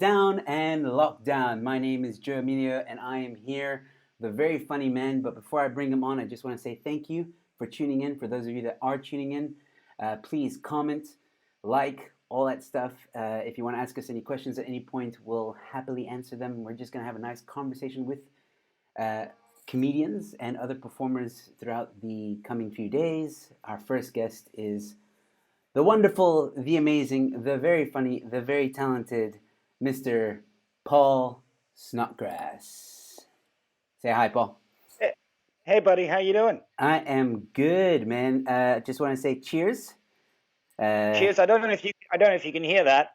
down and locked down. My name is Emilio, and I am here, the very funny man. But before I bring him on, I just want to say thank you for tuning in. For those of you that are tuning in, please comment, like, all that stuff. If you want to ask us any questions at any point, we'll happily answer them. We're just going to have a nice conversation with uh, comedians and other performers throughout the coming few days. Our first guest is the wonderful, the amazing, the very funny, the very talented Mr. Paul Snodgrass. Say hi, Paul. Hey, buddy, how you doing? I am good, man. Just want to say cheers. Uh, Cheers. I don't know if you can hear that.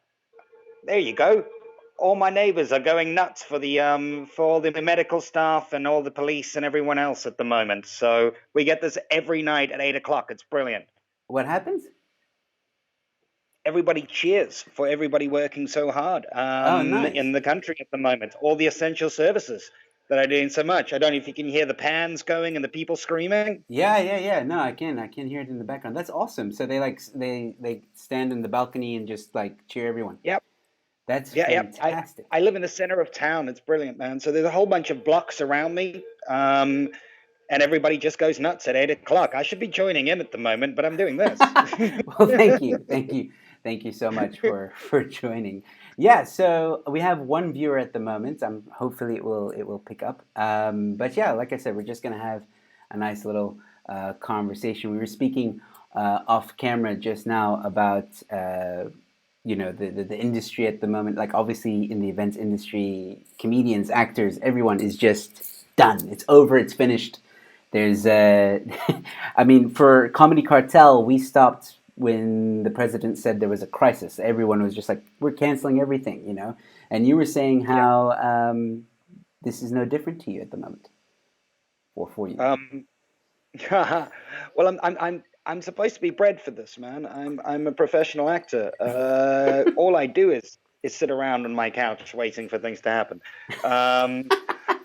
There you go. All my neighbors are going nuts for all the medical staff and all the police and everyone else at the moment. So we get this every night at 8 o'clock. It's brilliant. what happens? Everybody cheers for everybody working so hard Oh, in nice. the country at the moment. All the essential services that are doing so much. I don't know if you can hear the pans going and the people screaming. Yeah. No, I can. I can hear it in the background. That's awesome. So they stand in the balcony and just like cheer everyone. Yep. That's Yeah, yeah. I fantastic. I live in the center of town. It's brilliant, man. So there's a whole bunch of blocks around me, and everybody just goes nuts at 8 o'clock. I should be joining in at the moment, but I'm doing this. Well, thank you so much for joining. Yeah, so we have one viewer at the moment. Hopefully it will pick up. But yeah, like I said, we're just gonna have a nice little conversation. We were speaking off camera just now about the industry at the moment. Like obviously in the events industry, comedians, actors, everyone is just done. It's over. It's finished. There's, I mean, for Comedy Cartel, we stopped when the president said there was a crisis. Everyone was just like, we're canceling everything, you know? And you were saying Yeah. how this is no different to you at the moment, or for you. Um, well, I'm supposed to be bred for this, man. I'm a professional actor. All I do is sit around on my couch waiting for things to happen. Um,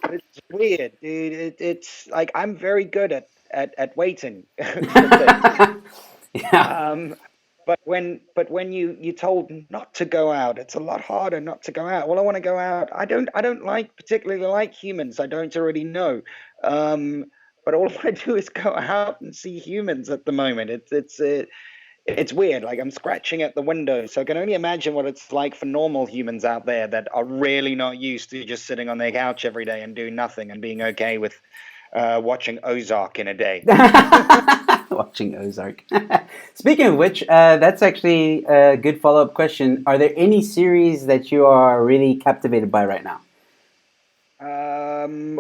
but it's weird, dude. It's like I'm very good at waiting for things. Yeah, Um, but when you told not to go out, it's a lot harder not to go out. Well, I want to go out. I don't like particularly like humans. I don't already know. Um, but all I do is go out and see humans at the moment. It's weird. Like I'm scratching at the window, so I can only imagine what it's like for normal humans out there that are really not used to just sitting on their couch every day and doing nothing and being okay with watching Ozark in a day. watching Ozark. Speaking of which, that's actually a good follow-up question. Are there any series that you are really captivated by right now?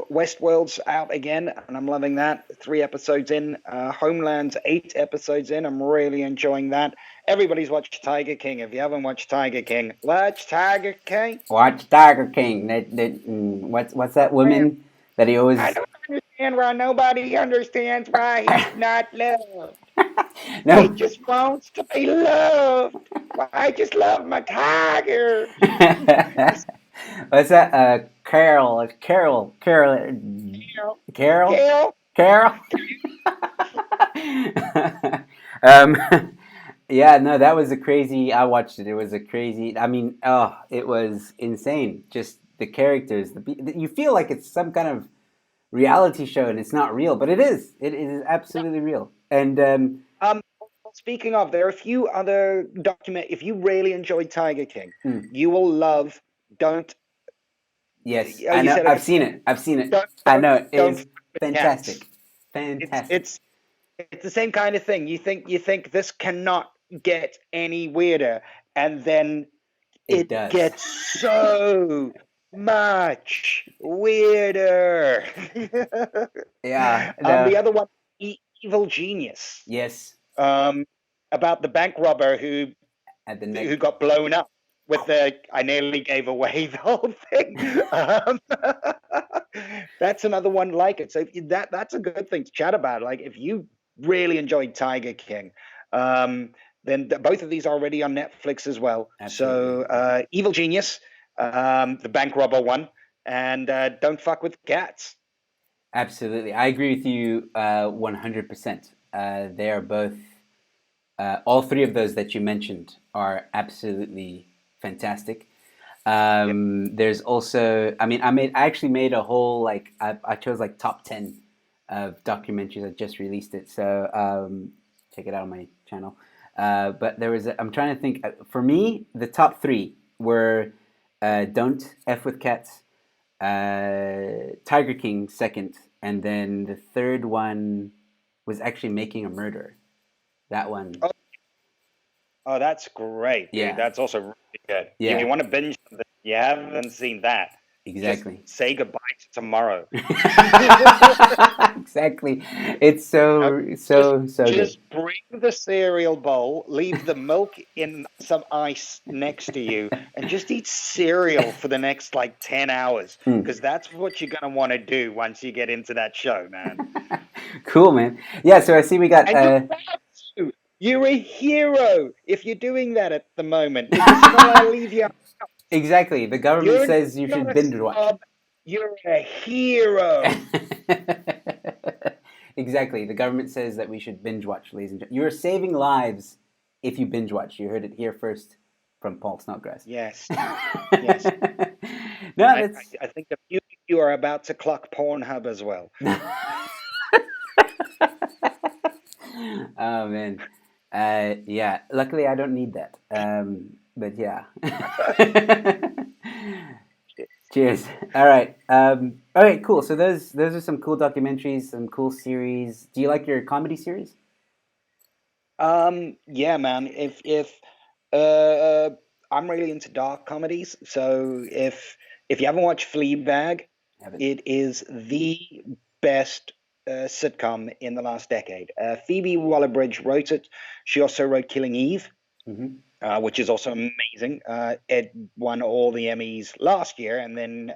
Westworld's out again, and I'm loving that. 3 episodes in. Homeland's 8 episodes in. I'm really enjoying that. Everybody's watched Tiger King. If you haven't watched Tiger King, watch Tiger King. Watch Tiger King. What's that Man, woman that he I always? don't understand why nobody understands why he's not loved. He No. just wants to be loved. Why, I just love my tiger. What's that? Carol, Carol, Carol, Gail, Carol, Gail, Carol. um, yeah, no, that was a crazy. I watched it. It was a crazy. I mean, oh, it was insane. Just the characters. You feel like it's some kind of reality show, and it's not real, but it is. It is absolutely real. And Um, speaking of, there are a few other document. If you really enjoyed Tiger King, mm, you will love. Don't. yes, Oh, I you know. said it I've before. seen it. I've seen it. Don't I don't know it don't is f with cats. fantastic. It's Fantastic. it's it's the same kind of thing. You think this cannot get any weirder, and then It it does. gets so much weirder. Yeah. No. The other one, Evil Genius, Yes. um, about the bank robber who At the who neck. got blown up with the. I nearly gave away the whole thing. Um, that's another one like it. So that's a good thing to chat about. Like if you really enjoyed Tiger King, um, then both of these are already on Netflix as well. Absolutely. So Evil Genius, the bank robber one, and Don't Fuck with Cats. Absolutely. I agree with you 100%. They are both, all three of those that you mentioned are absolutely fantastic. Yep. There's also, I mean, I actually made a whole like I chose like top 10 of documentaries. I just released it, so check it out on my channel. But there was, I'm trying to think. For me, the top three were Don't F with Cats, Tiger King second, and then the third one was actually Making a Murder. That one, Oh, oh, that's great, dude. yeah, That's also really good. If you yeah, want to binge something, you haven't seen that, just exactly. say goodbye to tomorrow. Exactly. It's Uh, just so good. just bring the cereal bowl, leave the milk in some ice next to you, and just eat cereal for the next like 10 hours, Hmm. because that's what you're gonna want to do once you get into that show, man. Cool, man. Yeah, so I see we got And you have to. You're a hero if you're doing that at the moment, because you're not allowed to leave your. exactly. The government You're says you not should a binge watch. snob. You're a hero. Exactly. The government says that we should binge watch, ladies and gentlemen. You're saving lives if you binge watch. You heard it here first from Paul Snodgrass. Yes, No, yes. I, I, that's I think a few of you are about to clock Pornhub as well. oh man. Yeah. Luckily, I don't need that. But yeah. Cheers. All right. All right. Cool. So those are some cool documentaries, some cool series. Do you like your comedy series? Yeah, man. If uh, I'm really into dark comedies, so if you haven't watched Fleabag, Haven't. it is the best sitcom in the last decade. Phoebe Waller-Bridge wrote it. She also wrote Killing Eve, Mm-hmm. which is also amazing. It won all the Emmys last year, and then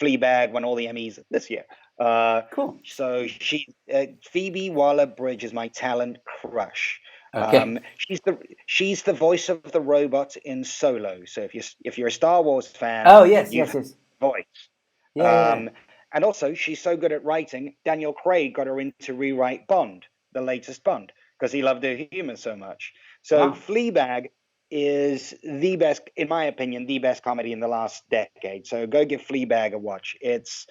Fleabag won all the Emmys this year. Uh, Cool. so Phoebe Waller-Bridge is my talent crush. Okay. She's the voice of the robot in Solo. So if you're a Star Wars fan, Oh yes, you've yes, heard yes. the voice. Yeah, yeah, yeah. Um, and also, she's so good at writing. Daniel Craig got her in to rewrite Bond, the latest Bond, because he loved her humor so much. So Wow. Fleabag is the best, in my opinion, the best comedy in the last decade. So go give Fleabag a watch. It's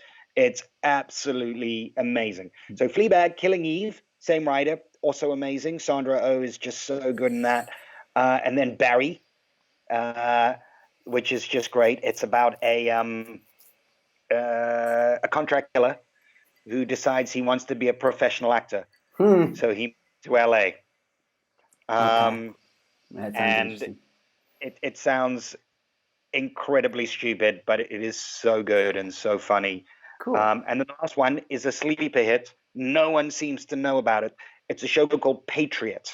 absolutely amazing. So Fleabag, Killing Eve, same writer, also amazing. Sandra Oh is just so good in that. And then Barry, uh, which is just great. It's about a contract killer who decides he wants to be a professional actor. Hmm. So he moves to LA. Okay. Um, That sounds and interesting. it sounds incredibly stupid, but it is so good and so funny. Cool. And the last one is a sleeper hit. No one seems to know about it. It's a show called Patriot.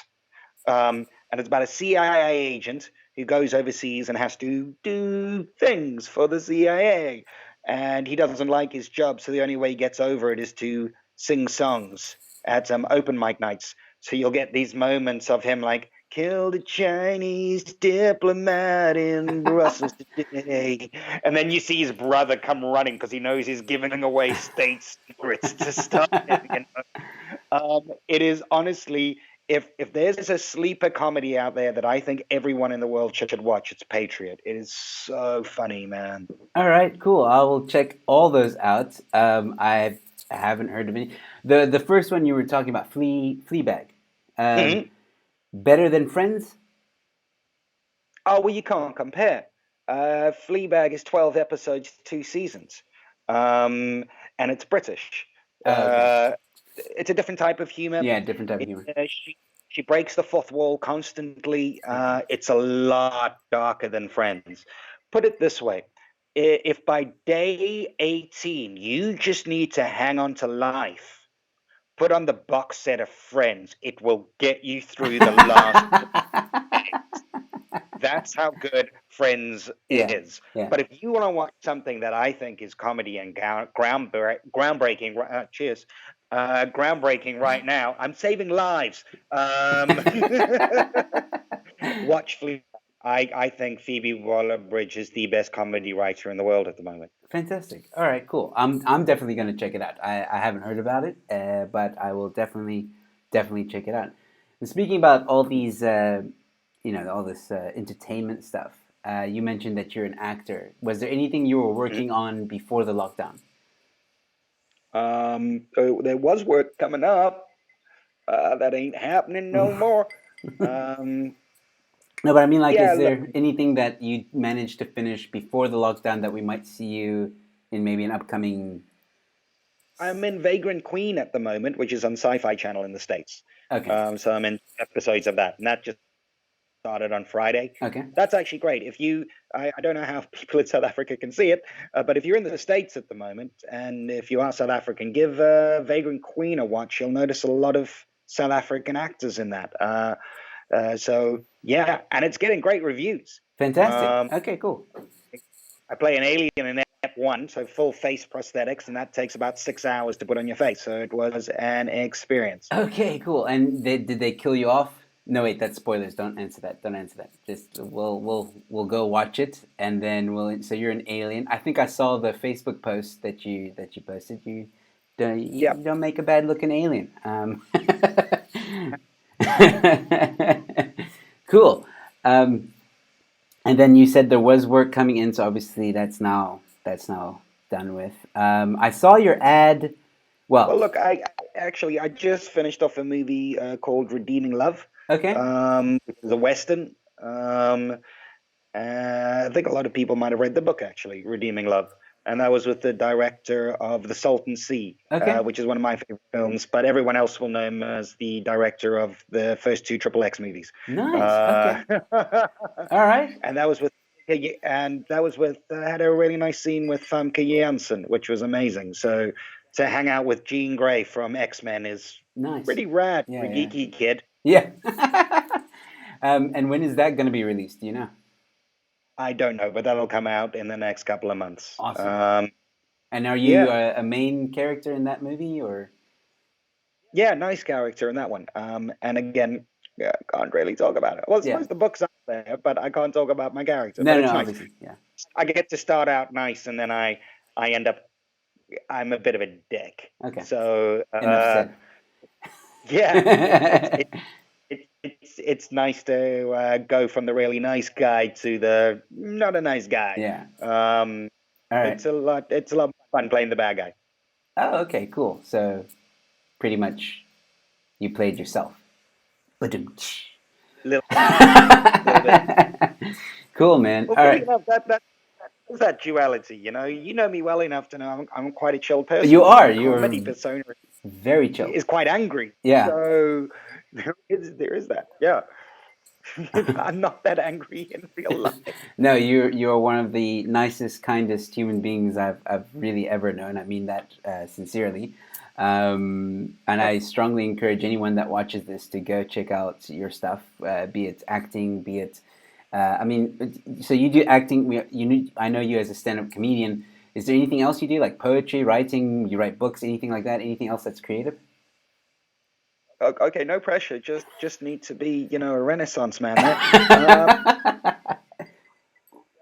And it's about a CIA agent who goes overseas and has to do things for the CIA. And he doesn't like his job, so the only way he gets over it is to sing songs at open mic nights. So you'll get these moments of him like, killed a Chinese diplomat in Brussels today. And then you see his brother come running because he knows he's giving away state secrets to stop it. It is honestly, if there's a sleeper comedy out there that I think everyone in the world should watch, it's Patriot. It is so funny, man. All right, cool. I will check all those out. I haven't heard of any. The first one you were talking about, Fleabag. Um, Mhm. better than Friends? Oh, well, you can't compare. Fleabag is 12 episodes, 2 seasons, um, and it's British. Oh, okay. Uh, it's a different type of humor. Yeah, different type of It, humor. she breaks the fourth wall constantly. Okay. It's a lot darker than Friends. Put it this way: if by day 18 you just need to hang on to life, put on the box set of Friends. It will get you through the last. That's how good Friends yeah, is. yeah. But if you want to watch something that I think is comedy and groundbreaking, cheers, groundbreaking right now, I'm saving lives. Watch Fleabag. I think Phoebe Waller-Bridge is the best comedy writer in the world at the moment. Fantastic. All right, cool. I'm definitely going to check it out. I haven't heard about it, but I will definitely check it out. And speaking about all these, all this entertainment stuff. you mentioned that you're an actor. Was there anything you were working on before the lockdown? So there was work coming up. That ain't happening no more. Um, No, but I mean, like, yeah, is look, there anything that you managed to finish before the lockdown that we might see you in maybe an upcoming? I'm in Vagrant Queen at the moment, which is on Sci-Fi Channel in the States. Okay, So I'm in episodes of that, and that just started on Friday. okay, That's actually great. I don't know how people in South Africa can see it, but if you're in the States at the moment, and if you are South African, give Vagrant Queen a watch. You'll notice a lot of South African actors in that. So yeah, and it's getting great reviews. fantastic. Um, Okay, cool. I play an alien in F1, so full face prosthetics, and that takes about 6 hours to put on your face. So it was an experience. Okay, cool. And did they kill you off? No, wait, that's spoilers. Don't answer that. Don't answer that. Just we'll go watch it, and then we'll. So you're an alien. I think I saw the Facebook post that you posted. Yeah. You don't make a bad looking alien. Cool. Um, and then you said there was work coming in, so obviously that's now done with. I saw your ad. Well, Well, look, I just finished off a movie called Redeeming Love, okay, which is a western. I think a lot of people might have read the book actually, Redeeming Love, and that was with the director of The Salton Sea, okay, which is one of my favorite films. But everyone else will know him as the director of the first two Triple X movies. nice. Uh, Okay, all right. and that was with had a really nice scene with Famke Janssen, which was amazing. So to hang out with Jean Grey from X-Men is Nice. pretty rad for Yeah, a yeah. geeky kid. Yeah. And when is that going to be released? Do you know? I don't know, but that'll come out in the next couple of months. Awesome. And are you Yeah, a main character in that movie or? yeah, nice character in that one. And again, yeah, can't really talk about it. Well, I Yeah. suppose the book's out there, but I can't talk about my character. No, But no, it's no, nice. obviously. Yeah. I get to start out nice, and then I end up I'm a bit of a dick. Okay. So Enough said. yeah, it's nice to go from the really nice guy to the not a nice guy. Yeah. Um, All right. it's a lot of fun playing the bad guy. Oh, okay, cool. So pretty much you played yourself. Ba-dum. Little little bit. Cool, man. Well, All funny right. enough, that duality. You know me well enough to know I'm quite a chill person, You but are. my You're comedy persona very chill. is quite angry. Yeah. So there is that. Yeah, I'm not that angry in real life. No, you're one of the nicest, kindest human beings I've really ever known. I mean that sincerely. And I strongly encourage anyone that watches this to go check out your stuff, be it acting, be it. I mean, so you do acting. I know you as a stand-up comedian. Is there anything else you do, like poetry, writing? You write books, anything like that? Anything else that's creative? Okay, no pressure. Just need to be, a Renaissance man there. Um,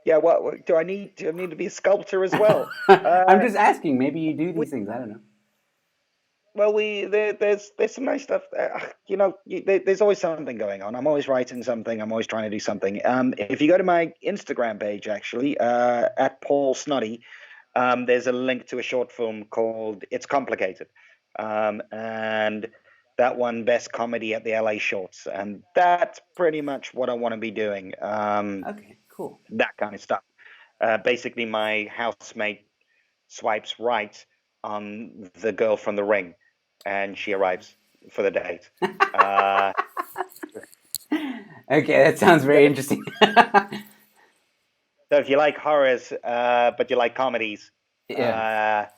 yeah, what do I need? Do I need to be a sculptor as well? I'm Uh, just asking. Maybe you do we, these things. I don't know. well, there's some nice stuff. There's always something going on. I'm always writing something. I'm always trying to do something. If you go to my Instagram page, actually, at Paul Snoddy, there's a link to a short film called "It's Complicated," and that won Best Comedy at the LA Shorts, and that's pretty much what I want to be doing. Okay, cool. That kind of stuff. Basically, my housemate swipes right on the girl from The Ring, and she arrives for the date. Uh, Okay, that sounds very interesting. so if you like horrors, but you like comedies, Yeah.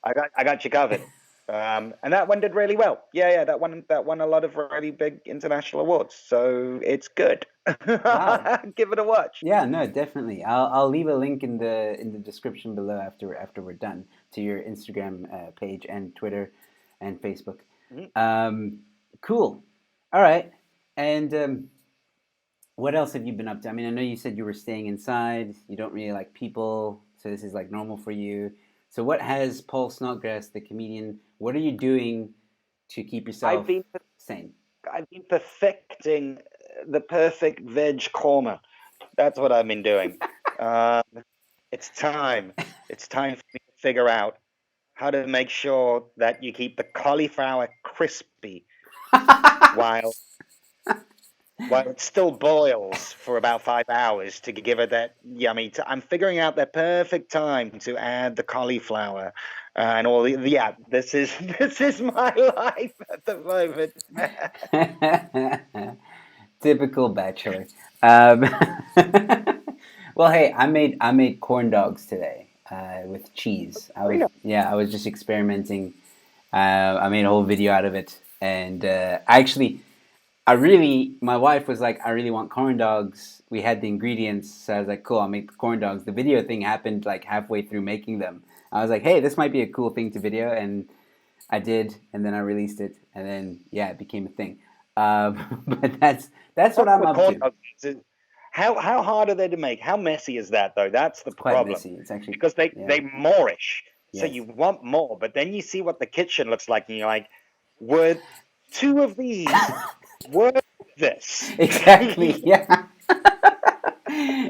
uh, I got you covered. And that one did really well. Yeah, that won a lot of really big international awards. So it's good. Wow. Give it a watch. Yeah, no, definitely. I'll leave a link in the description below after we're done to your Instagram page and Twitter and Facebook. Mhm. Um, cool. All right. And what else have you been up to? I mean, I know you said you were staying inside. You don't really like people, so this is like normal for you. So what has Paul Snodgrass, the comedian, what are you doing to keep I've yourself been sane? I've been perfecting the perfect veg korma. That's what I've been doing. Uh, it's time. It's time for me to figure out how to make sure that you keep the cauliflower crispy while it still boils for about 5 hours to give it that yummy. I'm figuring out the perfect time to add the cauliflower and all the. Yeah, this is this is my life at the moment. Typical bachelor. Um, well, hey, I made corn dogs today with cheese. Very nice. I was just experimenting. I made a whole video out of it, and my wife was like, I really want corn dogs. We had the ingredients, so I was like, cool, I'll make the corn dogs. The video thing happened like halfway through making them. I was like, hey, this might be a cool thing to video, and I did, and then I released it, and then yeah, it became a thing. But that's what Problem I'm with up corn to. dogs is how hard are they to make? How messy is that though? That's the It's quite problem messy. It's actually because they yeah, they moorish, so yes, you want more, but then you see what the kitchen looks like, and you're like, were two of these worth this? exactly yeah,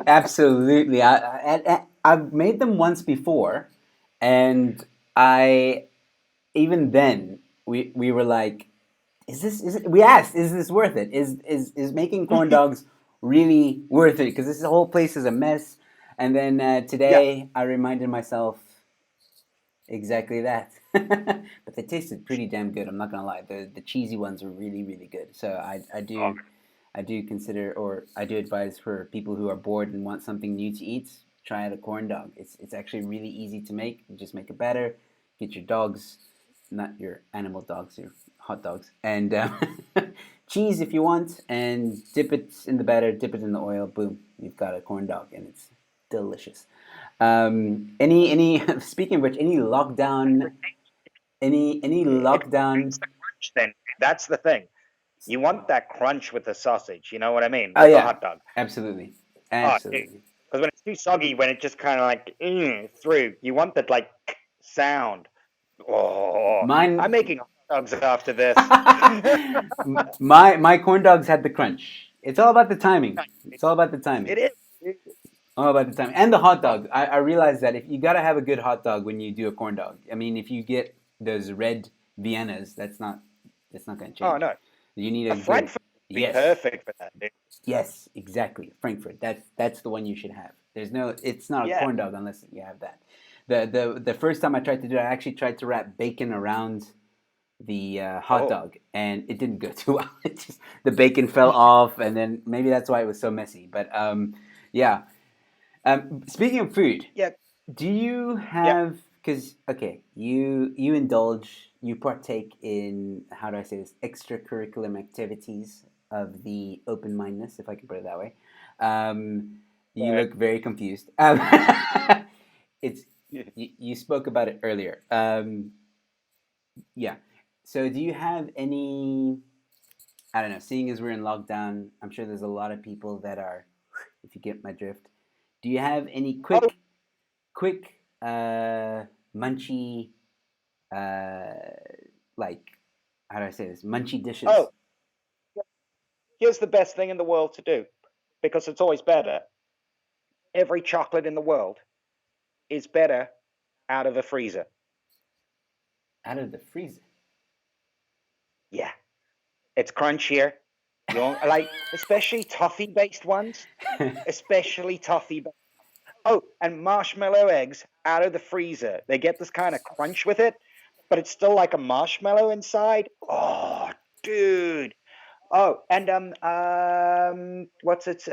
absolutely. I've made them once before, and I even then we were like, we asked, is this worth it? Is making corn dogs really worth it? Because this whole place is a mess. And then Yeah. today I reminded myself exactly that. But they tasted pretty damn good. I'm not gonna lie. The cheesy ones are really really good. So Oh, I do consider, or I do advise for people who are bored and want something new to eat. Try out a corn dog. It's actually really easy to make. You just make a batter, get your dogs, not your animal dogs, your hot dogs, and cheese if you want, and dip it in the batter, dip it in the oil. Boom, you've got a corn dog, and it's delicious. Any speaking of which, any it lockdown? brings the crunch. Then that's the thing. You want that crunch with the sausage. You know what I mean? Oh With the yeah, hot dog. absolutely, Oh, dude. absolutely. Because when it's too soggy, when it just kind of like through, you want that like sound. Oh, I'm Mine, making hot dogs after this. my corn dogs had the crunch. It's all about the timing. It's all about the timing. It is. All about the timing and the hot dog. I realized that if you gotta have a good hot dog when you do a corn dog. I mean, if you get those red Viennas, that's not gonna Oh change. no, You need a a good Frankfurt would be yes. perfect for that, dude. Yes, exactly. Frankfurt. That's the one you should have. There's no. It's not a Yeah. corn dog unless you have that. The first time I tried to do it, I actually tried to wrap bacon around the hot Oh, dog, and it didn't go too well. The bacon fell off, and then maybe that's why it was so messy. But yeah. Speaking of food, yeah, do you yeah. have? Because okay, you indulge, you partake in how do I say this extracurricular activities of the open mindedness, if I can put it that way. Um, you Right. look very confused. It's you spoke about it earlier. Yeah. So do you have any? I don't know. Seeing as we're in lockdown, I'm sure there's a lot of people that are. If you get my drift, do you have any Oh, quick munchy uh like how do I say this munchy dishes? oh. Here's the best thing in the world to do because it's always better. Every chocolate in the world is better out of a freezer. Out of the freezer. Yeah, it's crunchier. You want like especially toffee based ones, especially toffee. Oh, and marshmallow eggs out of the freezer. They get this kind of crunch with it, but it's still like a marshmallow inside. Oh, dude. Oh, and what's it?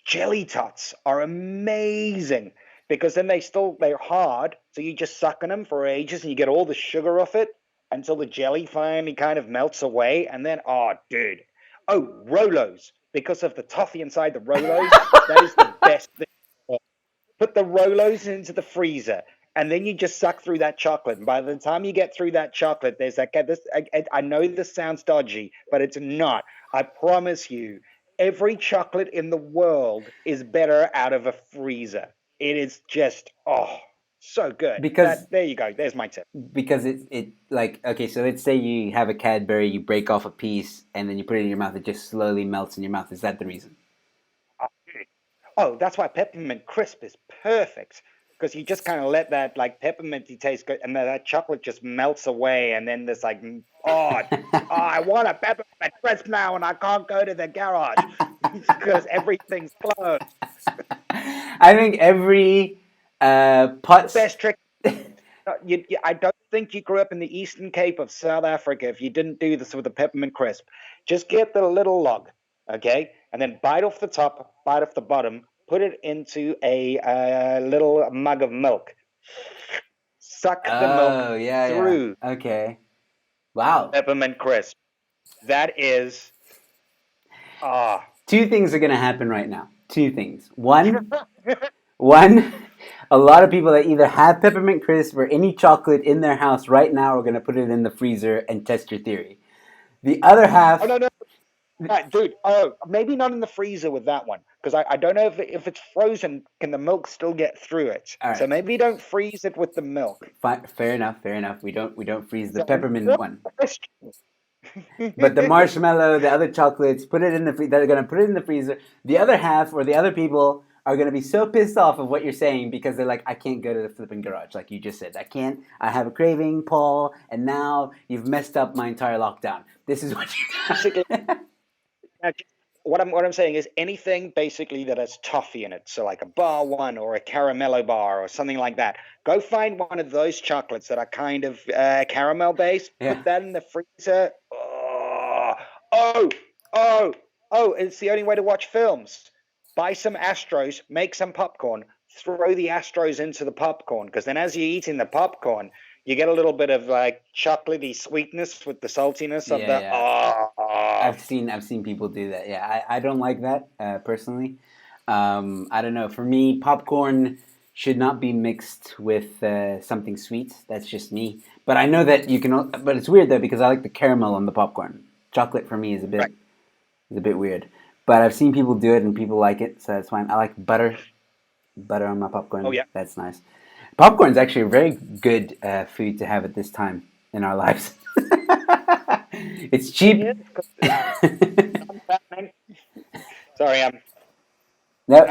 Jelly tots are amazing because then they're hard, so you just suck on them for ages and you get all the sugar off it until the jelly finally kind of melts away, and then oh, dude. Oh, Rolos because of the toffee inside the Rolos. That is the best thing. Put the Rolos into the freezer, and then you just suck through that chocolate. And by the time you get through that chocolate, there's that. This I know this sounds dodgy, but it's not. I promise you, every chocolate in the world is better out of a freezer. It is just So good. because That there you go. There's my tip. it like, okay, so let's say you have a Cadbury, you break off a piece and then you put it in your mouth, it just slowly melts in your mouth. Is that the reason? Oh, that's why peppermint crisp is perfect because you just kind of let that like pepperminty taste go, and then that chocolate just melts away, and then there's like, I want a peppermint crisp now, and I can't go to the garage because everything's closed. I think every The putz. best trick. I don't think you grew up in the Eastern Cape of South Africa if you didn't do this with a peppermint crisp. Just get the little log, okay, and then bite off the top, bite off the bottom, put it into a little mug of milk. Suck the milk Oh, yeah, yeah. through Okay. Wow. peppermint crisp. That is ah. Two things are going to happen right now. Two things. One, a lot of people that either have peppermint crisp or any chocolate in their house right now are going to put it in the freezer and test your theory. The other Oh half, no, no, right, dude. Oh, maybe not in the freezer with that one because I don't know if it's frozen. Can the milk still get through it? all So right, maybe don't freeze it with the milk. fair enough, fair enough. We don't freeze the So peppermint what one. question? But the marshmallow, the other chocolates, put it in the they're gonna put it in the freezer. The other half or the other people are gonna be so pissed off of what you're saying because they're like, I can't go to the flipping garage, like you just said. I can't. I have a craving, Paul, and now you've messed up my entire lockdown. This is what Basically, you. what I'm saying is anything basically that has toffee in it, so like a bar one or a caramello bar or something like that. Go find one of those chocolates that are kind of caramel based. Yeah. Put that in the freezer. Oh, oh, oh, oh! It's the only way to watch films. Buy some Astros, make some popcorn, throw the Astros into the popcorn, because then as you're eating the popcorn, you get a little bit of like chocolatey sweetness with the saltiness of Yeah, the yeah. oh. I've seen people do that. Yeah, I don't like that personally. I don't know. For me, popcorn should not be mixed with something sweet. That's just me. But I know that you can. But it's weird though because I like the caramel on the popcorn. Chocolate for me Right. is a bit weird. But I've seen people do it and people like it, so that's fine. I like butter on my Oh popcorn. yeah. That's nice. Popcorn is actually a very good food to have at this time in our lives. It's It cheap. is because sorry, No,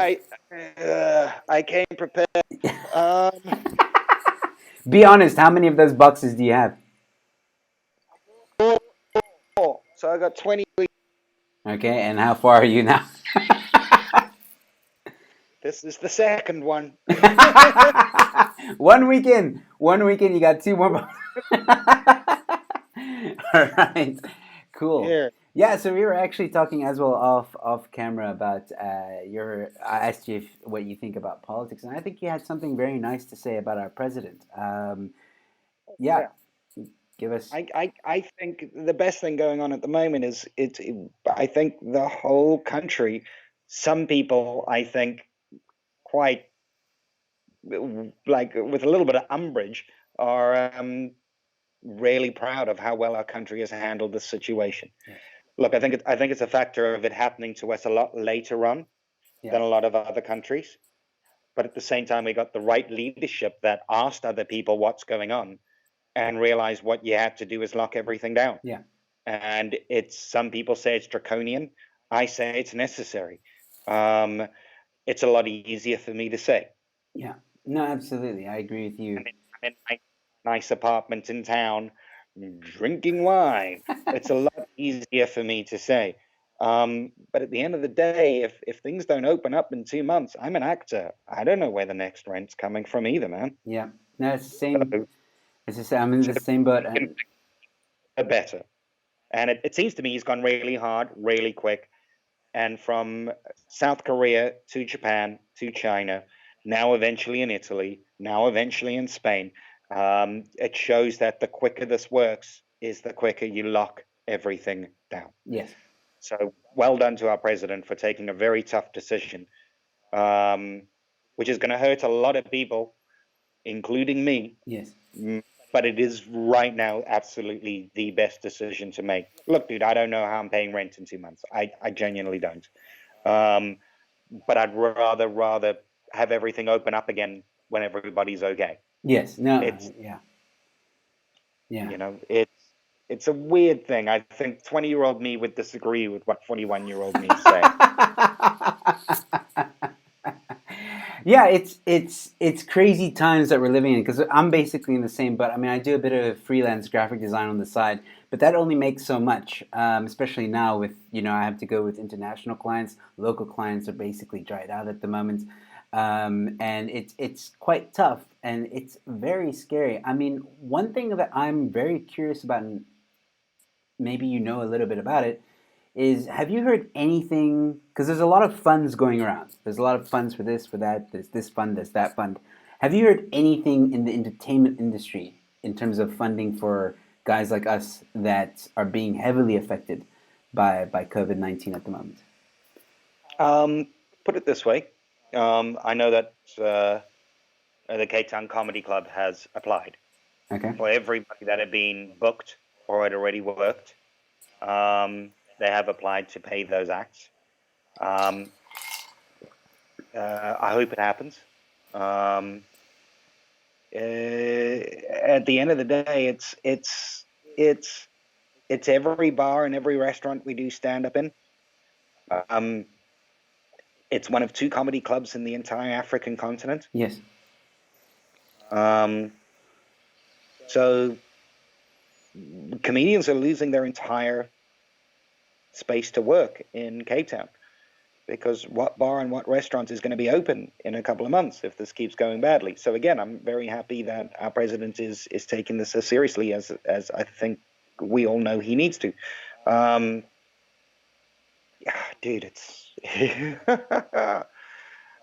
I came prepared. Um, be honest. How many of those boxes do you have? so I got 20 weeks. Okay, and how far are you now? This is the second one. 1 week in. 1 week in, you got two more boxes. All right, cool. Here. Yeah, so we were actually talking as well off camera about your. I asked you what you think about politics, and I think you had something very nice to say about our president. Yeah, Yeah. give us. I think the best thing going on at the moment is I think the whole country, some people, I think, quite like with a little bit of umbrage, are really proud of how well our country has handled this situation. Yes. Look, I think it's a factor of it happening to us a lot later on Yeah. than a lot of other countries. But at the same time, we got the right leadership that asked other people what's going on and realized what you had to do is lock everything down. Yeah. And it's some people say it's draconian. I say it's necessary. Um, it's a lot easier for me to say. Yeah. No, absolutely. I agree with you. I'm in my nice apartment in town, drinking wine. It's a lot easier for me to say. But at the end of the day, if things don't open up in 2 months, I'm an actor. I don't know where the next rent's coming from either, man. Yeah. No, it's the same. So, It's the same. I'm in so the same boat. we can And do better. And it seems to me he's gone really hard, really quick. And from South Korea to Japan to China, now eventually in Italy, now eventually in Spain. It shows that the quicker this works is the quicker you lock everything down. yes. So well done to our president for taking a very tough decision, um, which is going to hurt a lot of people, including me. Yes. But it is right now absolutely the best decision to make. Look, dude, I don't know how I'm paying rent in 2 months. I genuinely don't. Um, but I'd rather have everything open up again when everybody's okay. Yes. No. It's, Yeah. Yeah. it's a weird thing. I think 20-year-old me would disagree with what 41-year-old me is saying. Yeah, it's crazy times that we're living in because I'm basically in the same boat. I mean, I do a bit of freelance graphic design on the side, but that only makes so much. Especially now with I have to go with international clients. Local clients are basically dried out at the moment, and it's quite tough and it's very scary. I mean, one thing that I'm very curious about, and maybe you know a little bit about it, is have you heard anything? Because there's a lot of funds going around. There's a lot of funds for this, for that. There's this fund, there's that fund. Have you heard anything in the entertainment industry in terms of funding for guys like us that are being heavily affected by COVID-19 at the moment? Um, Put it this way. I know that the Cape Town Comedy Club has applied Okay. for everybody that had been booked or had already worked. They have applied to pay those acts. Um, I hope it happens. Um, at the end of the day, it's it's every bar and every restaurant we do stand up in. Um, it's one of two comedy clubs in the entire African continent. Yes. Um, so comedians are losing their entire space to work in Cape Town because what bar and what restaurant is going to be open in a couple of months if this keeps going badly? So again, I'm very happy that our president is taking this as seriously as I think we all know he needs to. Um, yeah, dude, it's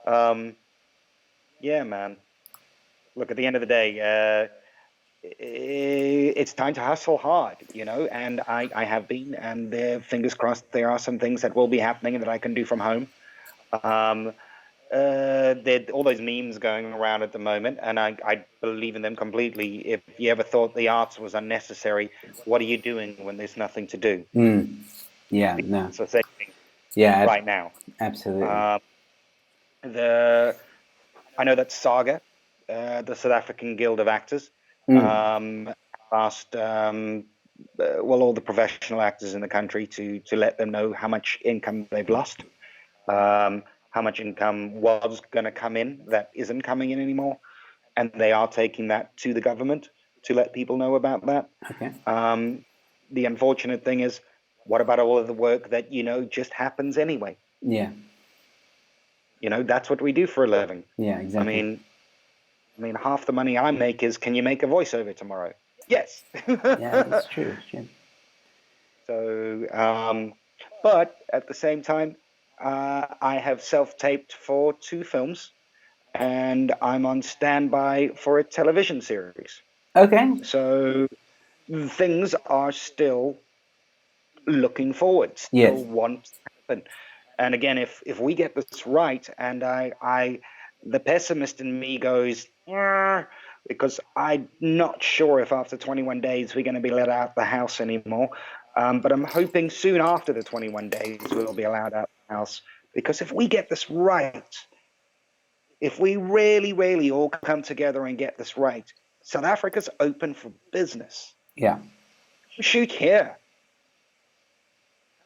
um, yeah, man. Look, at the end of the day, it's time to hustle hard, and I have been, and fingers crossed, there are some things that will be happening that I can do from home. Um, there all those memes going around at the moment, and I believe in them completely. If you ever thought the arts was unnecessary, what are you doing when there's nothing to do? Mm. Yeah. No. It's the same thing Yeah. right now. Absolutely. Um, the I know that Saga, the South African Guild of Actors, Mm. um, asked all the professional actors in the country to let them know how much income they've lost, how much income was going to come in that isn't coming in anymore, and they are taking that to the government to let people know about that. Okay. Um, the unfortunate thing is, what about all of the work that just happens anyway? Yeah. That's what we do for a living. Yeah. I Exactly. mean, half the money I make is, can you make a voiceover tomorrow? Yes. Yeah. It's true. It's true. So, but at the same time, I have self-taped for 2 films, and I'm on standby for a television series. Okay. So things are still looking forward, Yes. still want to happen. And again, if we get this right, and the pessimist in me goes, because I'm not sure if after 21 days we're going to be let out the house anymore. But I'm hoping soon after the 21 days we'll be allowed out the house. Because if we get this right, if we really, really all come together and get this right, South Africa's open for business. Yeah. Shoot here.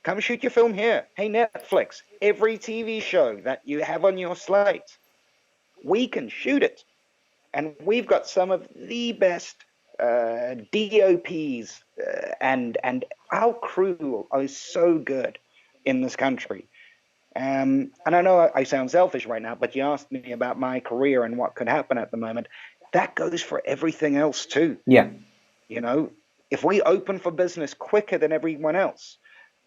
Come shoot your film here. Hey, Netflix, every TV show that you have on your slate, we can shoot it. And we've got some of the best DOPs, and our crew is so good in this country. And I know I sound selfish right now, but you asked me about my career and what could happen at the moment. That goes for everything else too. Yeah. You know, if we open for business quicker than everyone else,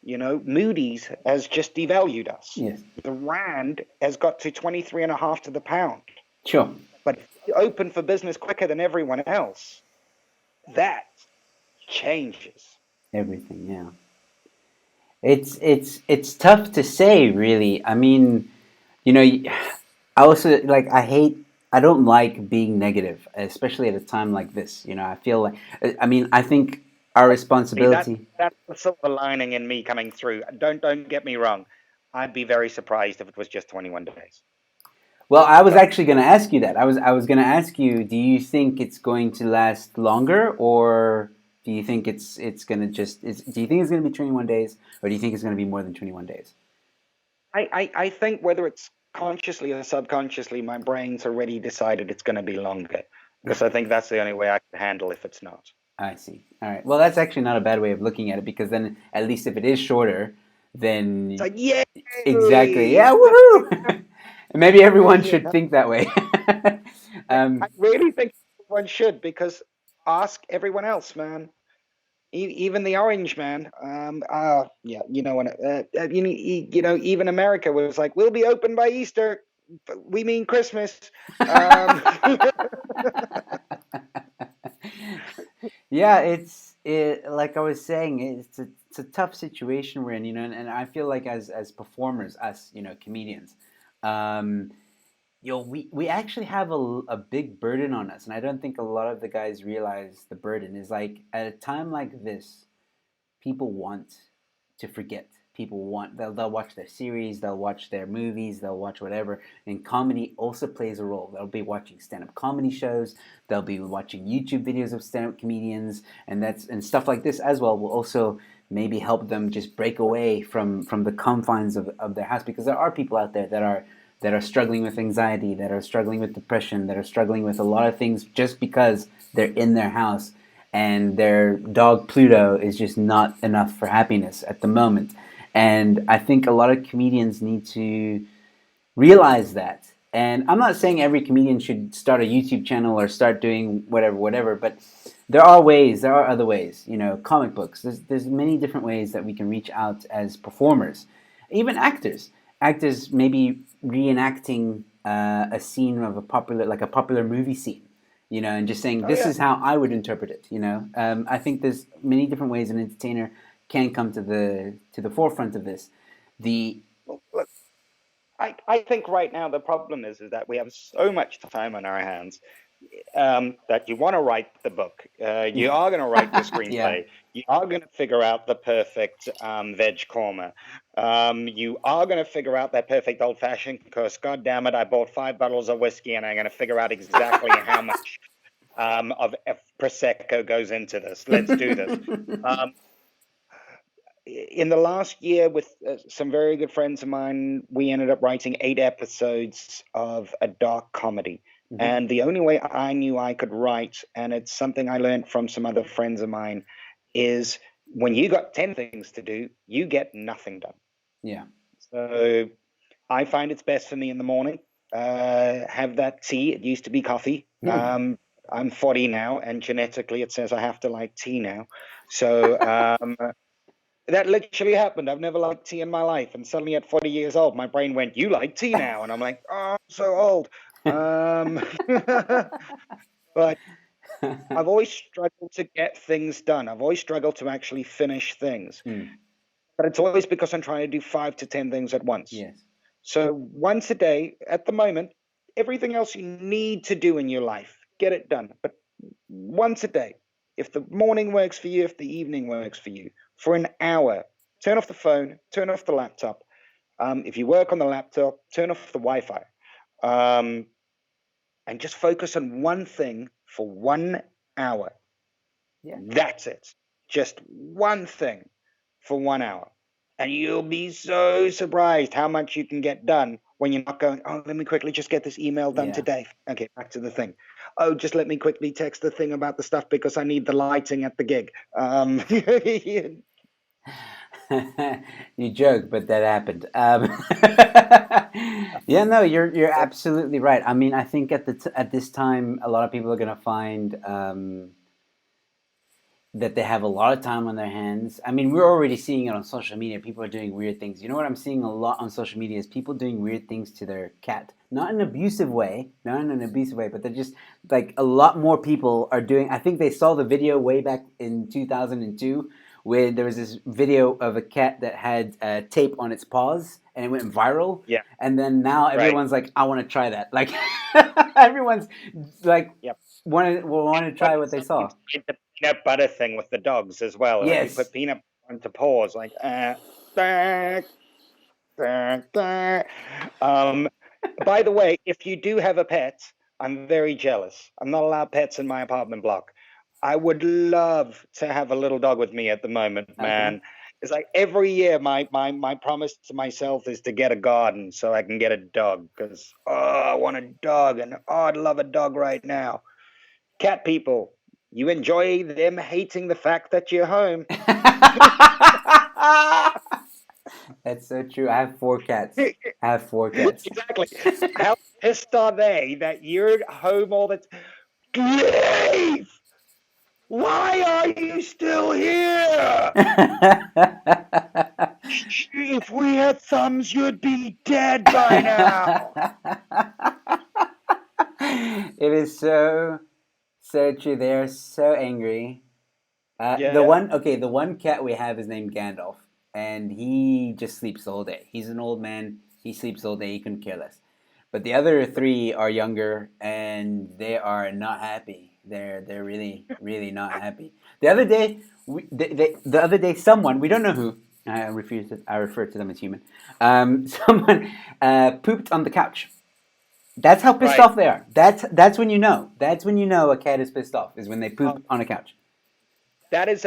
Moody's has just devalued us. Yes. The rand has got to 23.5 to the pound. Sure. But if we open for business quicker than everyone else, that changes. Everything. Yeah. It's tough to say, really. I mean, you know, I also like I don't like being negative, especially at a time like this. I feel like I mean I think our See, responsibility. that's the silver lining in me coming through. Don't get me wrong. I'd be very surprised if it was just 21 days. Well, I was But actually going to ask you that. I was going to ask you, do you think it's going to last longer, or do you think it's going to do you think it's going to be 21 days, or do you think it's going to be more than 21 days? I think whether it's consciously or subconsciously, my brain's already decided it's going to be longer because I think that's the only way I can handle if it's not. I see. All right. Well, that's actually not a bad way of looking at it, because then at least if it is shorter, It's then like, exactly. yay! Yeah, woohoo! Maybe everyone should think that way. I really think everyone should because ask everyone else, man. Even the orange man. Yeah, you know when even America was like, we'll be open by Easter. We mean Christmas. Um, Yeah, like I was saying, it's a tough situation we're in, and I feel like as performers, us, comedians, um, we actually have a big burden on us, and I don't think a lot of the guys realize the burden is like at a time like this, people want to forget. People want they'll watch their series, they'll watch their movies, they'll watch whatever. And comedy also plays a role. They'll be watching stand-up comedy shows, they'll be watching YouTube videos of stand-up comedians, and stuff like this as well will also maybe help them just break away from the confines of their house, because there are people out there that are struggling with anxiety, that are struggling with depression, that are struggling with a lot of things just because they're in their house and their dog Pluto is just not enough for happiness at the moment. And I think a lot of comedians need to realize that. And I'm not saying every comedian should start a YouTube channel or start doing whatever, but there are other ways. Comic books. There's many different ways that we can reach out as performers, even actors. Actors maybe reenacting a scene of a popular movie scene, and just saying oh this yeah. is how I would interpret it. I think there's many different ways an entertainer can come to the forefront of this. The Well, look, I think right now the problem is that we have so much time on our hands that you want to write the book, you are going to write the yeah. screenplay, you are going to figure out the perfect veg korma, you are going to figure out that perfect old fashioned because, god damn it, I bought 5 bottles of whiskey and I'm going to figure out exactly how much of prosecco goes into this. Let's do this. Um, in the last year, with some very good friends of mine, we ended up writing 8 episodes of a dark comedy. Mhm. And the only way I knew I could write, and it's something I learned from some other friends of mine, is when you got 10 things to do, you get nothing done. Yeah. So I find it's best for me in the morning. Have that tea. It used to be coffee. I'm 40 now, and genetically it says I have to like tea now. So that literally happened. I've never liked tea in my life. And suddenly at 40 years old, my brain went, you like tea now? And I'm like, oh, I'm so old. Um, but I've always struggled to get things done. I've always struggled to actually finish things. Mm. But it's always because I'm trying to do 5 to 10 things at once. Yes. So once a day, at the moment, everything else you need to do in your life, get it done. But once a day, if the morning works for you, if the evening works for you, for an hour, turn off the phone, turn off the laptop. If you work on the laptop, turn off the Wi-Fi, um, and just focus on one thing for 1 hour. Yeah. That's it. Just one thing for 1 hour. And you'll be so surprised how much you can get done when you're not going, oh, let me quickly just get this email done Yeah. today. Okay, back to the thing. Oh, just let me quickly text the thing about the stuff because I need the lighting at the gig. You joke, but that happened. Yeah, no, you're absolutely right. I mean, I think at this time, a lot of people are gonna find that they have a lot of time on their hands. I mean, we're already seeing it on social media. People are doing weird things. You know what I'm seeing a lot on social media is people doing weird things to their cat. Not in an abusive way, not in an abusive way, but they're just like a lot more people are doing. I think they saw the video way back in 2002 where there was this video of a cat that had tape on its paws and it went viral. Yeah, And then now right. everyone's like, I want to try that. Like everyone's like Yep. wanted to But try what they something saw. like the peanut butter thing with the dogs as well. Like you Yes. put peanut butter into paws, like, dah, dah, dah. By the way, if you do have a pet, I'm very jealous. I'm not allowed pets in my apartment block. I would love to have a little dog with me at the moment, Okay. man. It's like every year my promise to myself is to get a garden so I can get a dog because I want a dog and I'd love a dog right now. Cat people, you enjoy them hating the fact that you're home. That's so true. I have four cats. I have four cats. Exactly. How pissed are they that you're home all the time? Dave, why are you still here? If we had thumbs, you'd be dead by now. It is so so true. They're so angry. Yeah. The one cat we have is named Gandalf, and he just sleeps the whole day. He's an old man. He sleeps all day. He couldn't care less. But the other three are younger, and they are not happy. They're really really not happy. The other day, the other day, someone we don't know who. I refer to them as human. Someone pooped on the couch. That's how pissed Right. off they are. That's when you know. That's when you know a cat is pissed off is when they poop on a couch. That is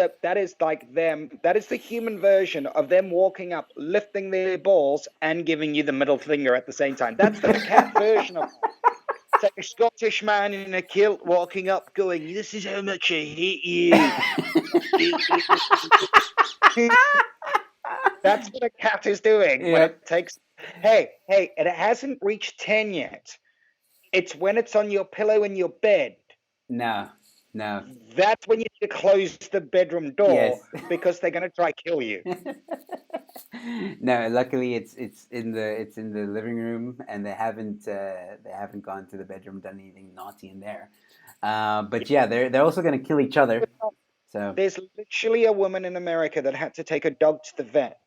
like them. That is the human version of them walking up, lifting their balls, and giving you the middle finger at the same time. That's the cat version of it. It's like a Scottish man in a kilt walking up, going, "This is how much I hate you." That's what a cat is doing when Yep. it takes. Hey, hey, and it hasn't reached 10 yet. It's when it's on your pillow in your bed. No. No. That's when you need to close the bedroom door Yes. because they're going to try kill you. No, luckily it's in the living room, and they haven't gone to the bedroom, done anything naughty in there. But yeah, they're also gonna kill each other. So There's literally a woman in America that had to take a dog to the vet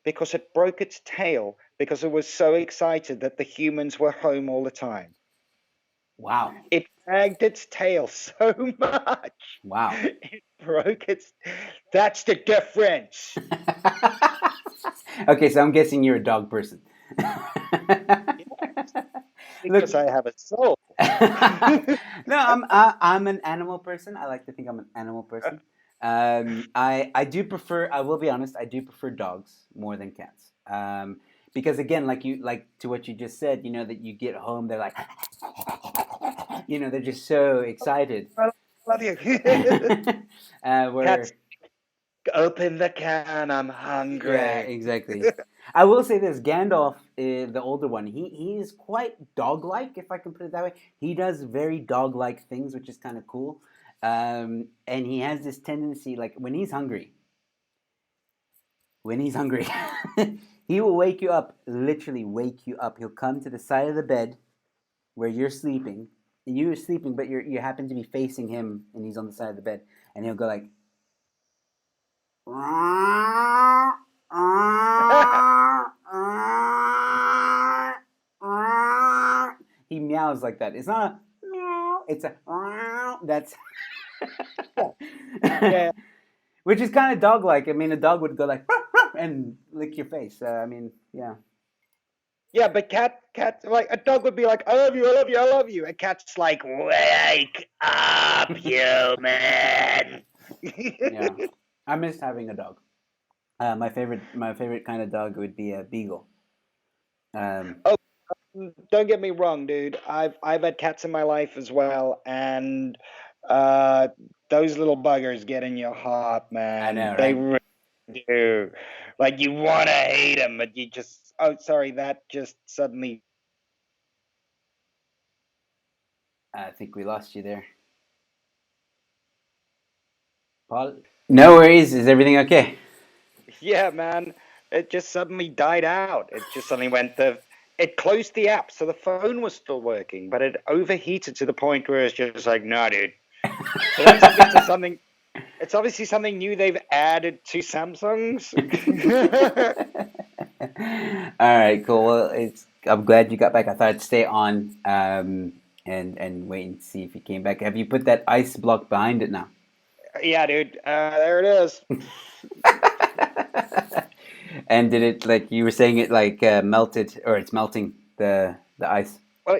because it broke its tail because it was so excited that the humans were home all the time. wow, It wagged its tail so much. wow. It broke its. That's the difference. Okay, so I'm guessing you're a dog person. Yes, Look, because I have a soul. no, I'm an animal person. I like to think I'm an animal person. I do prefer. I will be honest. I do prefer dogs more than cats. Because again, like to what you just said, you know that you get home, they're like, they're just so excited. I love you. Where Cats, open the can. I'm Yeah, hungry. exactly. I will say this: Gandalf, the older one, he is quite dog-like, if I can put it that way. He does very dog-like things, which is kind of cool. And he has this tendency, like when he's hungry, he will wake you up, literally wake you up. He'll come to the side of the bed where you're sleeping. You're sleeping, but you happen to be facing him, and he's on the side of the bed, and he'll go like. He meows like that. It's not a meow. It's a that's Yeah, which is kind of dog like. I mean, a dog would go like and lick your face. I mean, yeah. yeah, but like a dog would be like, "I love you, I love you, I love you." A cat's like, "Wake up, human." Yeah. I missed having a dog. My favorite kind of dog would be a beagle. Um, Oh, don't get me wrong, dude. I've had cats in my life as well, and uh, those little buggers get in your heart, I man. know, They right? really do. Like you want to hate them, but you just. Oh, sorry, that just suddenly. I think we lost you there, Paul. No worries. Is everything okay? Yeah, man. It just suddenly died out. It just suddenly went the. It closed the app, so the phone was still working, but it overheated to the point where it's just like, nah, dude. So that's obviously something. It's obviously something new they've added to Samsung's. All right, cool. Well, I'm glad you got back. I thought I'd stay on and wait and see if you came back. Have you put that ice block behind it now? Yeah, dude. There it is. And did it like you were saying it like melted or it's melting The ice. Well,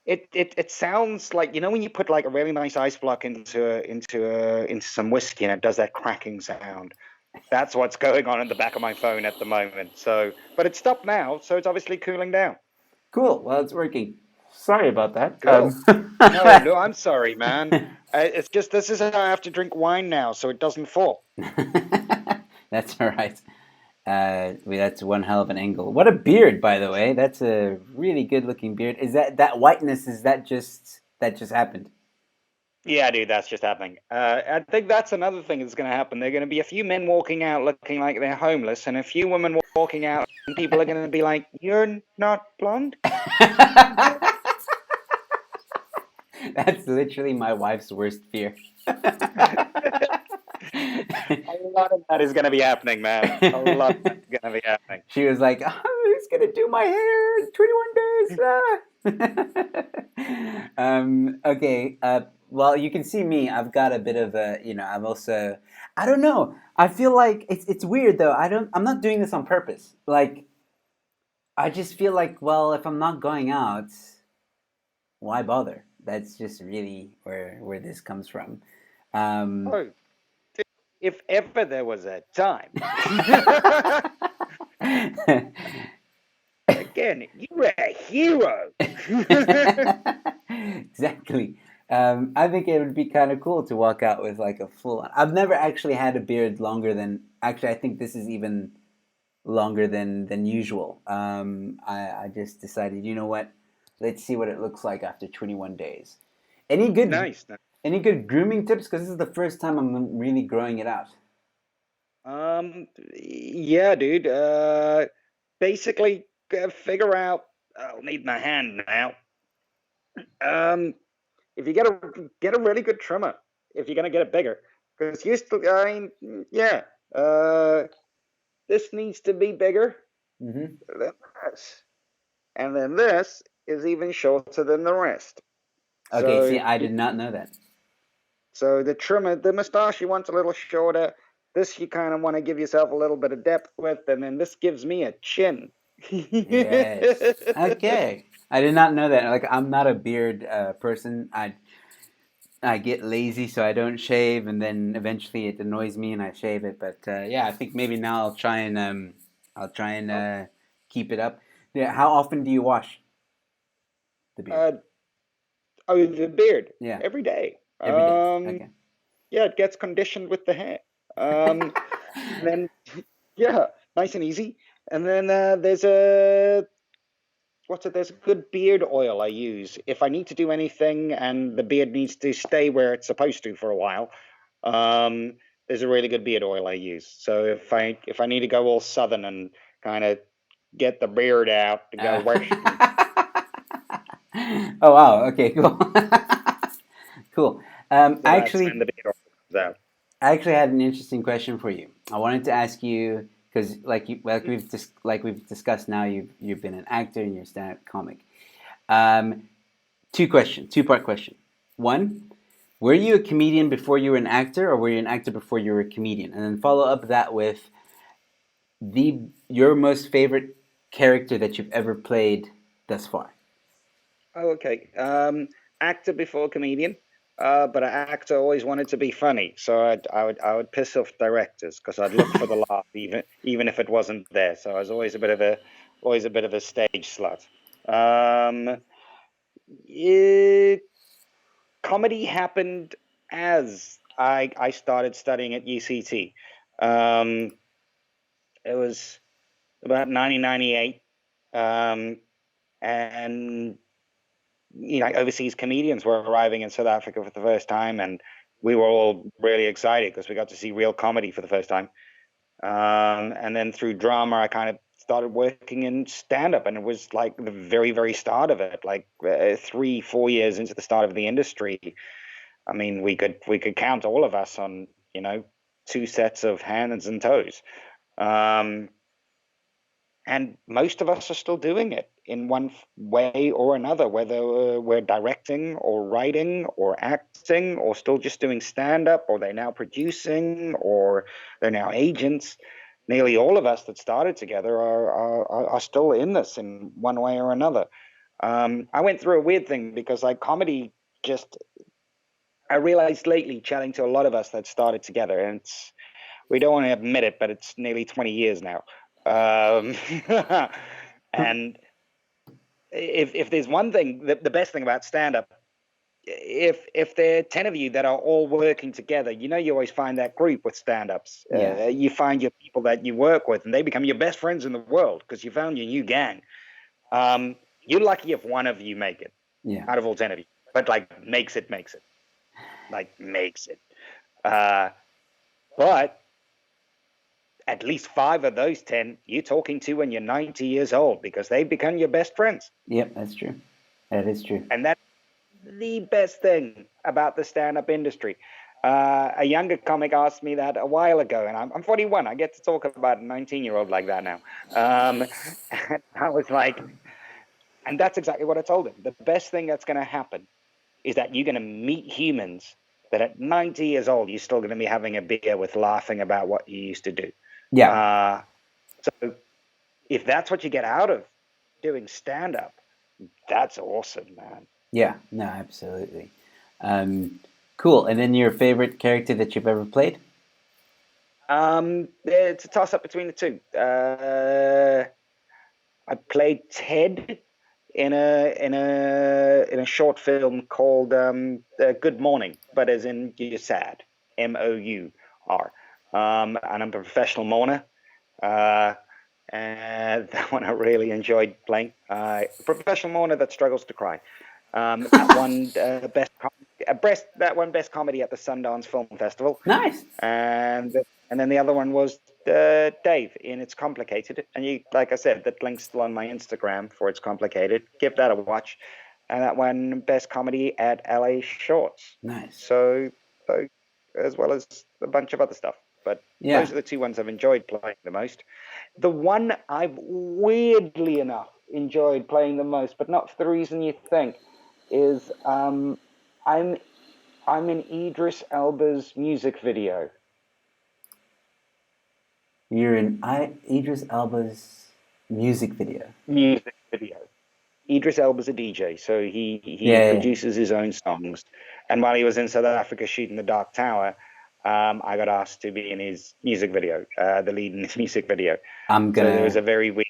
it sounds like, you know, when you put like a really nice ice block into some whiskey and it does that cracking sound. That's what's going on in the back of my phone at the moment. So, but it's stopped now, so it's obviously cooling down. Cool. Well, it's working. Sorry about that. Cool. No, no, I'm sorry, man. It's just this is how I have to drink wine now, so it doesn't fall. That's all right. That's one hell of an angle. What a beard, by the way. That's a really good looking beard. Is that whiteness? Is that just happened? Yeah, dude, that's just happening. I think that's another thing that's going to happen. There are going to be a few men walking out looking like they're homeless, and a few women walking out, and people are going to be like, "You're not blonde." That's literally my wife's worst fear. A lot of that is going to be happening, man. A lot of that's going to be happening. She was like, oh, "Who's gonna do my hair in 21 days?" Okay. Well, you can see me. I've got a bit of a, I'm also. I don't know. I feel like it's weird though. I'm not doing this on purpose. Like, I just feel like, well, if I'm not going out, why bother? That's just really where this comes from. Um, Oh, if ever there was a time. Again, you're a hero. Exactly. I think it would be kind of cool to walk out with like a full. I've never actually had a beard longer than. Actually, I think this is even longer than usual. I just decided, you know what? Let's see what it looks like after 21 days. Any good Nice. any good grooming tips? Because this is the first time I'm really growing it out. Yeah, dude. Basically, figure out. I'll need my hand now. Um, if you get a really good trimmer, if you're gonna get it bigger, because used to, I mean, yeah. This needs to be bigger Hmm. than this, and then this is even shorter than the rest. Okay, see, So, I did not know that. so the trimmer, the mustache, you want a little shorter. This you kind of want to give yourself a little bit of depth with, and then this gives me a chin. Yes. Okay. I did not know that. Like, I'm not a beard person. I get lazy, so I don't shave, and then eventually it annoys me, and I shave it. But yeah, I think maybe now I'll try and Oh, keep it up. Yeah. How often do you wash the beard? uh, oh, the beard Yeah, every day. every day. Okay. Yeah, it gets conditioned with the hair. Um, and then yeah, nice and easy. And then there's a what's it? There's a good beard oil I use if I need to do anything and the beard needs to stay where it's supposed to for a while. Um, there's a really good beard oil I use. So if I need to go all southern and kind of get the beard out to go Uh, west, and oh wow. Okay. Cool. Cool. so that's when the beard oil comes out. I actually had an interesting question for you. I wanted to ask you because, like we've discussed now, you've been an actor and you're a stand-up comic. Um, two-part question. One, were you a comedian before you were an actor, or were you an actor before you were a comedian? And then follow up that with the your most favorite character that you've ever played thus far. Oh, okay. Actor before comedian. But an actor always wanted to be funny, so I would piss off directors because I'd look for the laugh even if it wasn't there. So I was always a bit of a stage slut. Um, it, Comedy happened as I started studying at UCT. Um, it was about 1998, and overseas comedians were arriving in South Africa for the first time, and we were all really excited because we got to see real comedy for the first time. And then through drama, I kind of started working in stand up, and it was like the very, very start of it, like 3, 4 years into the start of the industry. I mean, we could count all of us on, two sets of hands and toes. Um, and most of us are still doing it in one way or another, whether we're directing or writing or acting or still just doing stand up, or they're now producing or they're now agents. Nearly all of us that started together are still in this in one way or another. I went through a weird thing because like comedy just, I realized lately chatting to a lot of us that started together, and we don't want to admit it, but it's nearly 20 years now. Um, and if there's one thing, the best thing about stand up, if there are 10 of you that are all working together, you always find that group with stand-ups. Yeah. You find your people that you work with, and they become your best friends in the world because you found your new gang. You're lucky if one of you make it Yeah. out of all 10 of you, but like makes it, like makes it. Uh, but at least five of those 10 you're talking to when you're 90 years old because they've become your best friends. Yep, that's true. That is true. And that's the best thing about the stand-up industry. A younger comic asked me that a while ago, and I'm 41. I get to talk about a 19-year-old like that now. And I was like, and that's exactly what I told him. The best thing that's going to happen is that you're going to meet humans that at 90 years old, you're still going to be having a beer with, laughing about what you used to do. Yeah. Uh, so if that's what you get out of doing stand-up, that's awesome, man. Yeah. No, absolutely. Um, cool. And then your favorite character that you've ever played? It's a toss up between the two. I played Ted in a short film called Good Morning, but as in you're sad, Mour. And I'm a professional mourner. Uh, and that one I really enjoyed playing. A professional mourner that struggles to cry. That one best comedy at the Sundance Film Festival, Nice. and and then the other one was Dave in It's Complicated, and you, like I said, that link's still on my Instagram for It's Complicated. Give that a watch, and that one best comedy at LA Shorts. Nice. So as well as a bunch of other stuff, but Yeah. those are the two ones I've enjoyed playing the most. The one I've weirdly enough enjoyed playing the most, but not for the reason you think, is I'm I'm in Idris Elba's music video. You're in Idris Elba's music video. Music video. Idris Elba's a DJ, so he Yeah, yeah, yeah. produces his own songs. And while he was in South Africa shooting The Dark Tower, I got asked to be in his music video, the lead in his music video. I'm So there was gonna a very weird,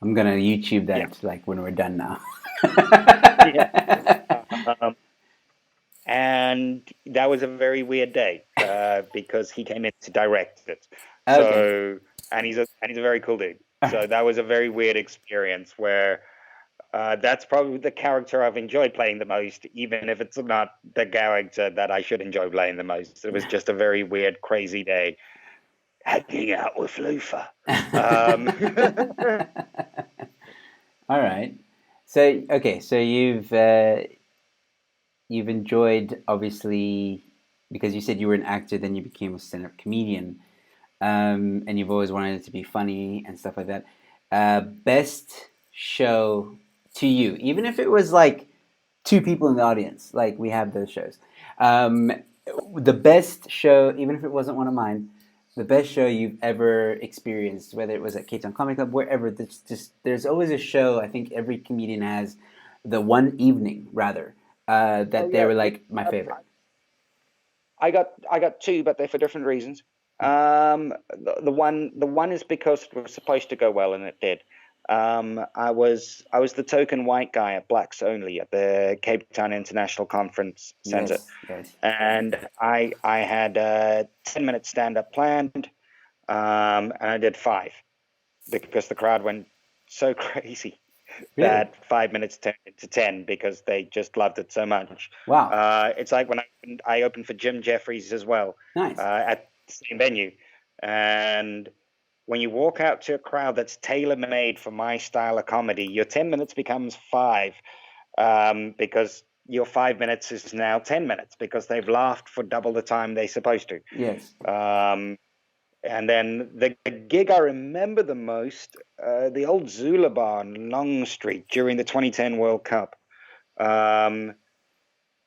I'm gonna YouTube yeah, that like when we're done now. yeah. Um, and that was a very weird day because he came in to direct it. Okay. So and he's a very cool dude. So that was a very weird experience where that's probably the character I've enjoyed playing the most, even if it's not the character that I should enjoy playing the most. It was just a very weird, crazy day hanging out with Lufa. Um, All right. So okay, so you've enjoyed obviously because you said you were an actor, then you became a stand-up comedian, and you've always wanted it to be funny and stuff like that. Best show to you, even if it was like two people in the audience, like we have those shows. Um, the best show, even if it wasn't one of mine, the best show you've ever experienced, whether it was at Cape Town Comic Club, wherever. There's always a show. I think every comedian has the one evening rather oh that they yeah, were like my favorite. I got two, but they're for different reasons. The one is because it was supposed to go well, and it did. I was the token white guy at Blacks Only at the Cape Town International Conference Center, Yes, yes, and I had a 10-minute stand up planned, and I did five because the crowd went so crazy really. that 5 minutes turned into 10 because they just loved it so much. Wow, It's like when I opened for Jim Jeffries as well nice. at the same venue. And when you walk out to a crowd that's tailor made for my style of comedy, your 10 minutes becomes five because your 5 minutes is now 10 minutes because they've laughed for double the time they're supposed to. Yes. Um, and then the gig I remember the most, the old Zula bar on Long Street during the 2010 World Cup. Um,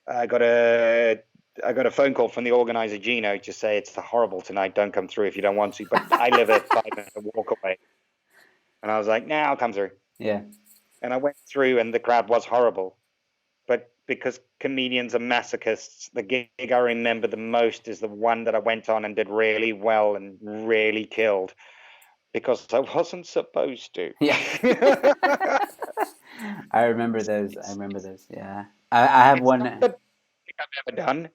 I got a I got a phone call from the organizer Gino to say it's horrible tonight. Don't come through if you don't want to. But I live a 5 minute walk away, and I was like, "Nah, I'll come through." Yeah. and I went through, and the crowd was horrible. But because comedians are masochists, the gig I remember the most is the one that I went on and did really well and really killed because I wasn't supposed to. Yeah. I remember those. I remember those. Yeah. I have It's not one. the gig I've ever done.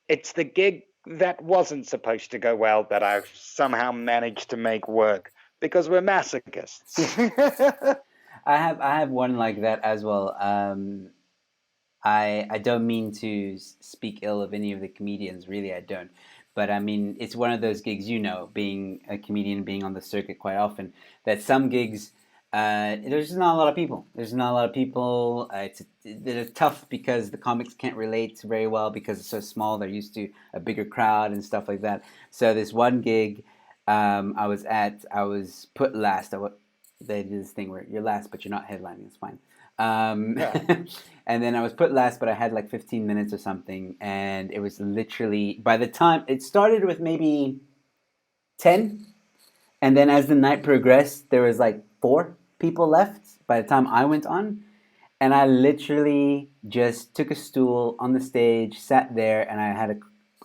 It's the gig that wasn't supposed to go well that I've somehow managed to make work because we're masochists. I have one like that as well. I don't mean to speak ill of any of the comedians, really, I don't. But I mean, it's one of those gigs, being a comedian, being on the circuit quite often, that some gigs, there's just not a lot of people. There's not a lot of people. They're tough because the comics can't relate very well because it's so small. They're used to a bigger crowd and stuff like that. So this one gig I was put last. They did this thing where you're last, but you're not headlining. It's fine. Yeah. And then I was put last, but I had like 15 minutes or something, and it was literally by the time it started with maybe 10, and then as the night progressed, there was like 4 people left by the time I went on, and I literally just took a stool on the stage, sat there, and I had a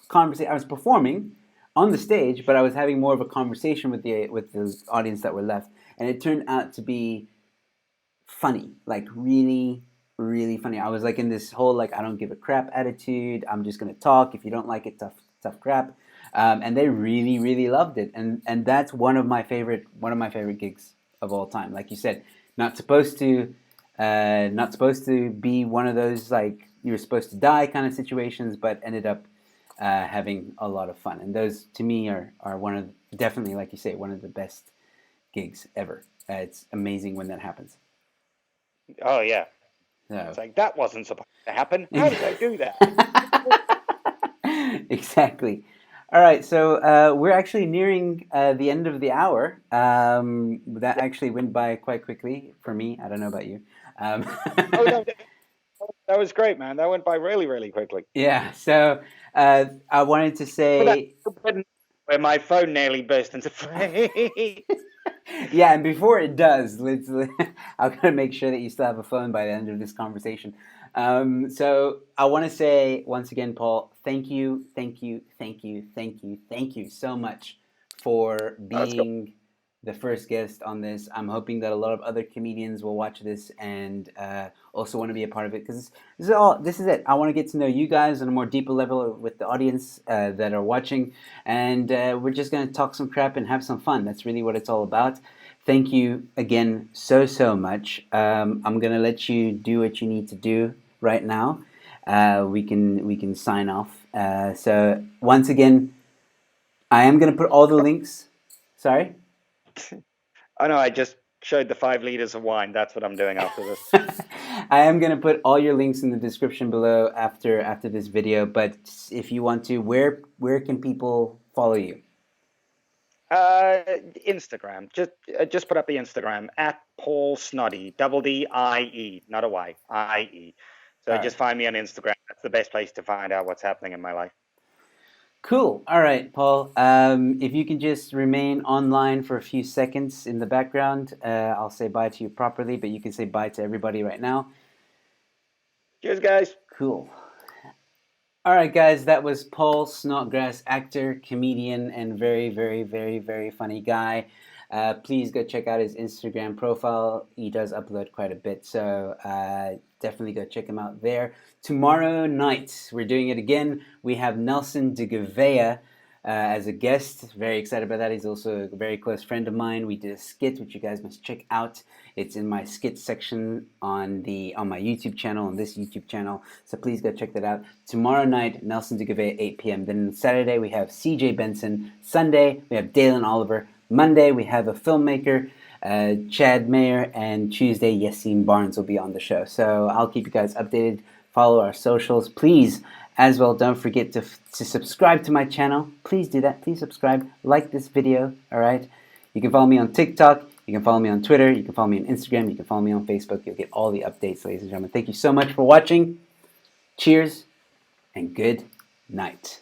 conversation. I was performing on the stage, but I was having more of a conversation with the audience that were left, and it turned out to be funny, like really, really funny. I was like in this whole like I don't give a crap attitude. I'm just gonna talk. If you don't like it, tough crap. And they really, really loved it. And that's one of my favorite gigs of all time. Like you said, not supposed to, not supposed to be one of those like you were supposed to die kind of situations, but ended up having a lot of fun. And those to me are one of definitely like you say one of the best gigs ever. It's amazing when that happens. Oh, yeah. So It's like that wasn't supposed to happen. How did I do that? exactly. All right, so we're actually nearing the end of the hour. That actually went by quite quickly for me. I don't know about you. Um, Oh no, that was great, man. That went by really, really quickly. yeah, so I wanted to For that say, where my phone nearly burst into flames. yeah, and before it does, I'm gonna make sure that you still have a phone by the end of this conversation. So I want to say once again, Paul, thank you, thank you, thank you, thank you, thank you so much for That's good. being the first guest on this. I'm hoping that a lot of other comedians will watch this and also want to be a part of it because this is it. I want to get to know you guys on a more deeper level with the audience that are watching, and we're just gonna talk some crap and have some fun. That's really what it's all about. Thank you again so much. I'm gonna let you do what you need to do right now. We can sign off. So once again, I am gonna put all the links. Sorry. I know. I just showed the 5 liters of wine. That's what I'm doing after this. I am gonna put all your links in the description below after this video. But if you want to, where can people follow you? Uh, Instagram. Just put up the Instagram at Paul Snoddy. Double D-I-E, not a Y. I-E. So All right. just find me on Instagram. That's the best place to find out what's happening in my life. Cool. All right, Paul. If you can just remain online for a few seconds in the background, I'll say bye to you properly, but you can say bye to everybody right now. Cheers, guys. Cool. All right, guys, that was Paul Snodgrass, actor, comedian, and very, very, very, very funny guy. Please go check out his Instagram profile. He does upload quite a bit, so definitely go check him out there. Tomorrow night, we're doing it again. We have Nelson de Gouveia as a guest. Very excited about that. He's also a very close friend of mine. We did a skit, which you guys must check out. It's in my skit section on my YouTube channel, on this YouTube channel. So please go check that out. Tomorrow night, Nelson de Gouveia, 8 p.m. Then Saturday, we have CJ Benson. Sunday, we have Dalen Oliver. Monday, we have a filmmaker, Chad Mayer. And Tuesday, Yassine Barnes will be on the show. So I'll keep you guys updated. Follow our socials. Please, as well, don't forget to subscribe to my channel. Please do that. Please subscribe. Like this video, all right? You can follow me on TikTok. You can follow me on Twitter. You can follow me on Instagram. You can follow me on Facebook. You'll get all the updates, ladies and gentlemen. Thank you so much for watching. Cheers and good night.